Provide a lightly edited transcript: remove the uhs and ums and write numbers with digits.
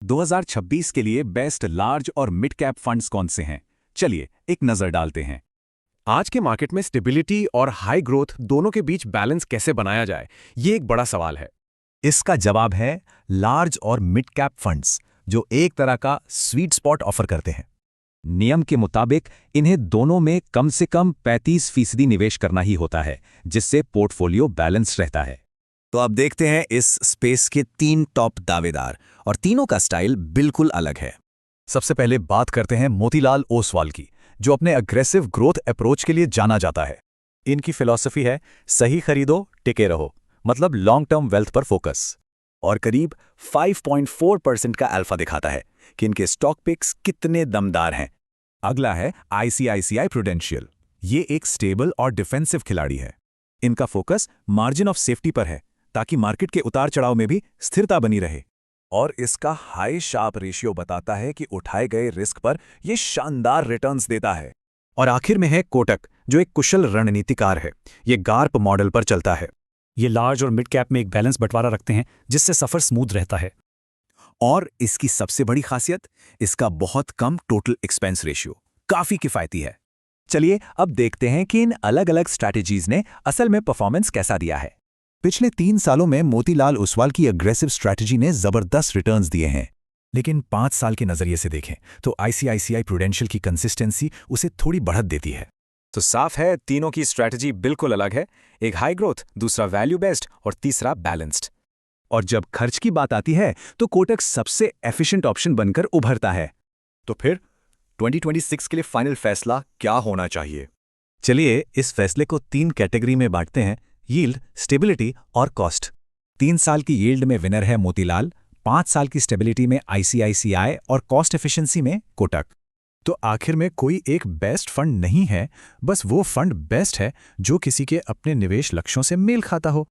2026 के लिए best large और मिड कैप फंड्स कौन से हैं? चलिए एक नजर डालते हैं। आज के मार्केट में स्टेबिलिटी और हाई ग्रोथ दोनों के बीच बैलेंस कैसे बनाया जाए, ये एक बड़ा सवाल है। इसका जवाब है लार्ज और मिड कैप फंड्स, जो एक तरह का स्वीट स्पॉट ऑफर करते हैं। नियम के मुताबिक इन्हें दोनों में कम से कम 35% निवेश करना ही होता है, जिससे पोर्टफोलियो बैलेंस रहता है। तो अब देखते हैं इस स्पेस के 3 टॉप दावेदार, और तीनों का स्टाइल बिल्कुल अलग है। सबसे पहले बात करते हैं मोतीलाल ओसवाल की, जो अपने अग्रेसिव ग्रोथ अप्रोच के लिए जाना जाता है। इनकी फिलॉसफी है सही खरीदो, टिके रहो, मतलब लॉन्ग टर्म वेल्थ पर फोकस। और करीब 5.4% का अल्फा दिखाता है कि इनके स्टॉक पिक्स कितने दमदार हैं। अगला है ICICI प्रूडेंशियल। ये एक स्टेबल और डिफेंसिव खिलाड़ी है। इनका फोकस मार्जिन ऑफ सेफ्टी पर है, ताकि मार्केट के उतार चढ़ाव में भी स्थिरता बनी रहे। और इसका हाई शार्प रेशियो बताता है कि उठाए गए रिस्क पर यह शानदार रिटर्न्स देता है। और आखिर में है कोटक, जो एक कुशल रणनीतिकार है। ये गार्प मॉडल पर चलता है। ये लार्ज और मिड कैप में एक बैलेंस बंटवारा रखते हैं, जिससे सफर स्मूथ रहता है। और इसकी सबसे बड़ी खासियत, इसका बहुत कम टोटल एक्सपेंस रेशियो, काफी किफायती है। चलिए अब देखते हैं कि इन अलग अलग स्ट्रैटेजीज ने असल में परफॉर्मेंस कैसा दिया है। पिछले 3 सालों में मोतीलाल ओसवाल की अग्रेसिव स्ट्रैटेजी ने जबरदस्त रिटर्न्स दिए हैं। लेकिन 5 साल के नजरिए से देखें तो ICICI प्रूडेंशियल की कंसिस्टेंसी उसे थोड़ी बढ़त देती है। तो साफ है, तीनों की स्ट्रैटेजी बिल्कुल अलग है। एक हाई ग्रोथ, दूसरा वैल्यू बेस्ड और तीसरा बैलेंस्ड। और जब खर्च की बात आती है तो कोटक सबसे एफिशिएंट ऑप्शन बनकर उभरता है। तो फिर 2026 के लिए फाइनल फैसला क्या होना चाहिए? चलिए इस फैसले को 3 कैटेगरी में बांटते हैं: यील्ड, स्टेबिलिटी और कॉस्ट। 3 साल की यील्ड में विनर है मोतीलाल, 5 साल की स्टेबिलिटी में ICICI और कॉस्ट एफिशिएंसी में कोटक। तो आखिर में कोई एक बेस्ट फंड नहीं है, बस वो फंड बेस्ट है जो किसी के अपने निवेश लक्ष्यों से मेल खाता हो।